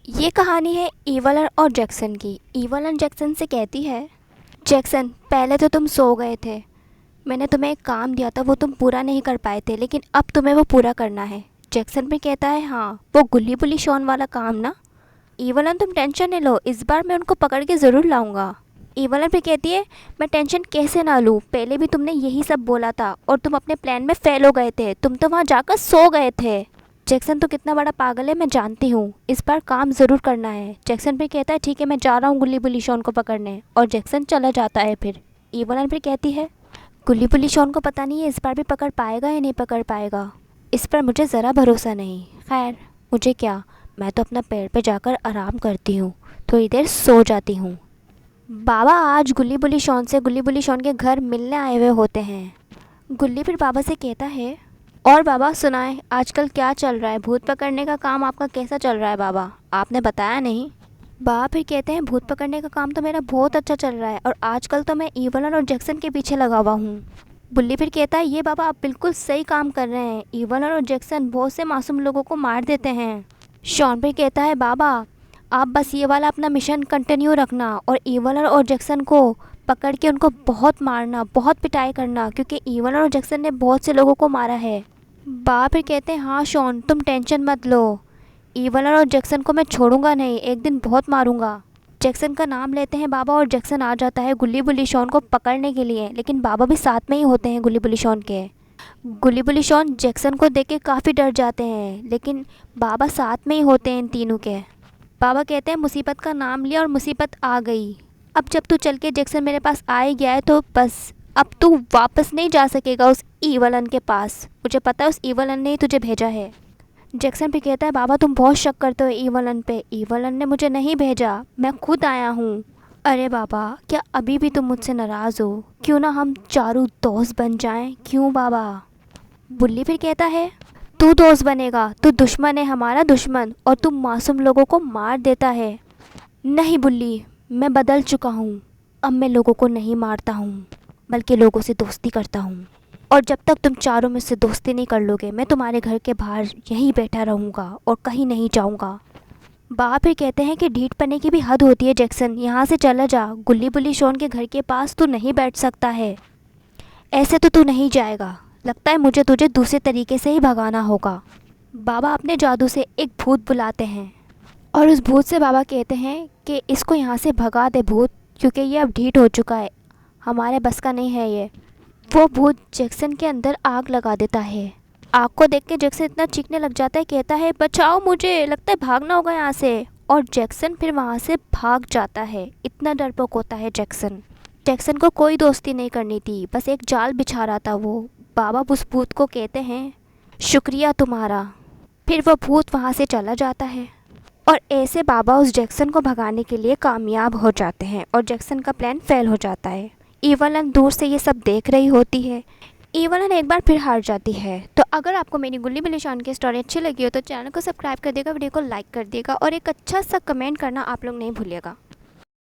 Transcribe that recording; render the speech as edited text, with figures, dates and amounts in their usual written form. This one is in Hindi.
ये कहानी है ईवलन और जैक्सन की। ईवलन जैक्सन से कहती है, जैक्सन पहले तो तुम सो गए थे। मैंने तुम्हें एक काम दिया था, वो तुम पूरा नहीं कर पाए थे, लेकिन अब तुम्हें वो पूरा करना है। जैक्सन भी कहता है, हाँ वो गुल्ली बुल्ली शॉन वाला काम ना। ईवलन तुम टेंशन नहीं लो, इस बार मैं उनको पकड़ के ज़रूर लाऊंगा। ईवलन भी कहती है, मैं टेंशन कैसे ना लूँ, पहले भी तुमने यही सब बोला था और तुम अपने प्लान में फेल हो गए थे, तुम तो वहाँ जाकर सो गए थे। जैक्सन तो कितना बड़ा पागल है मैं जानती हूँ, इस बार काम ज़रूर करना है। जैक्सन भी कहता है, ठीक है मैं जा रहा हूँ गुल्ली बुल्ली शॉन को पकड़ने, और जैक्सन चला जाता है। फिर ईवलन भी कहती है, गुल्ली बुल्ली शॉन को पता नहीं है इस बार भी पकड़ पाएगा या नहीं पकड़ पाएगा, इस पर मुझे ज़रा भरोसा नहीं। खैर मुझे क्या, मैं तो अपना पेड़ पे जाकर आराम करती हूँ, थोड़ी देर सो जाती हूँ। बाबा आज गुल्ली बुल्ली शॉन से गुल्ली बुल्ली शॉन के घर मिलने आए हुए होते हैं। गुल्ली फिर बाबा से कहता है, और बाबा सुनाए आजकल क्या चल रहा है, भूत पकड़ने का काम आपका कैसा चल रहा है बाबा, आपने बताया नहीं। बाबा फिर कहते हैं, भूत पकड़ने का काम तो मेरा बहुत अच्छा चल रहा है और आजकल तो मैं ईवलन और जैक्सन के पीछे लगा हुआ हूँ। बुल्ली फिर कहता है, ये बाबा आप बिल्कुल सही काम कर रहे हैं, ईवलन और जैक्सन बहुत से मासूम लोगों को मार देते हैं। शॉन फिर कहता है, बाबा आप बस ये वाला अपना मिशन कंटिन्यू रखना और ईवलन और जैक्सन को पकड़ के उनको बहुत मारना, बहुत पिटाई करना, क्योंकि ईवलन और जैक्सन ने बहुत से लोगों को मारा है। बाबा फिर कहते हैं, हाँ शॉन तुम टेंशन मत लो, ईवलन और जैक्सन को मैं छोड़ूंगा नहीं, एक दिन बहुत मारूंगा। जैक्सन का नाम लेते हैं बाबा और जैक्सन आ जाता है गुल्ली बुल्ली शॉन को पकड़ने के लिए, लेकिन बाबा भी साथ में ही होते हैं गुल्ली बुल्ली शॉन के। गुल्ली बुल्ली शॉन जैक्सन को देख के काफ़ी डर जाते हैं, लेकिन बाबा साथ में ही होते हैं इन तीनों के। बाबा कहते हैं, मुसीबत का नाम लिया और मुसीबत आ गई, अब जब तू चल के जैक्सन मेरे पास आ ही गया है तो बस अब तू वापस नहीं जा सकेगा उस ईवलन के पास, मुझे पता है उस ईवलन ने ही तुझे भेजा है। जैक्सन भी कहता है, बाबा तुम बहुत शक करते हो ईवलन पे, ईवलन ने मुझे नहीं भेजा, मैं खुद आया हूँ। अरे बाबा क्या अभी भी तुम मुझसे नाराज़ हो, क्यों ना हम चारों दोस्त बन जाएं, क्यों बाबा। बुल्ली फिर कहता है, तू दोस्त बनेगा, तू दुश्मन है हमारा दुश्मन, और तू मासूम लोगों को मार देता है। नहीं बुल्ली, मैं बदल चुका हूँ, अब मैं लोगों को नहीं मारता हूँ बल्कि लोगों से दोस्ती करता हूँ, और जब तक तुम चारों में से दोस्ती नहीं कर लोगे मैं तुम्हारे घर के बाहर यहीं बैठा रहूँगा और कहीं नहीं जाऊँगा। बाबा फिर कहते हैं कि ढीठ पने की भी हद होती है जैक्सन, यहाँ से चला जा, गुल्ली बुल्ली शॉन के घर के पास तू नहीं बैठ सकता है, ऐसे तो तू नहीं जाएगा, लगता है मुझे तुझे दूसरे तरीके से ही भगाना होगा। बाबा अपने जादू से एक भूत बुलाते हैं और उस भूत से बाबा कहते हैं कि इसको यहाँ से भगा दे भूत, क्योंकि ये अब ढीठ हो चुका है, हमारे बस का नहीं है ये। वो भूत जैक्सन के अंदर आग लगा देता है। आग को देख के जैक्सन इतना चीखने लग जाता है, कहता है बचाओ मुझे, लगता है भागना होगा यहाँ से, और जैक्सन फिर वहाँ से भाग जाता है। इतना डरपोक होता है जैक्सन। जैक्सन को कोई दोस्ती नहीं करनी थी, बस एक जाल बिछा रहा था वो। बाबा उस भूत को कहते हैं, शुक्रिया तुम्हारा। फिर वो भूत वहाँ से चला जाता है और ऐसे बाबा उस जैक्सन को भगाने के लिए कामयाब हो जाते हैं और जैक्सन का प्लान फेल हो जाता है। ईवलन दूर से ये सब देख रही होती है। ईवलन एक बार फिर हार जाती है। तो अगर आपको मेरी गुल्ली बुल्ली शॉन की स्टोरी अच्छी लगी हो तो चैनल को सब्सक्राइब कर देगा, वीडियो को लाइक कर देगा और एक अच्छा सा कमेंट करना आप लोग नहीं भूलिएगा।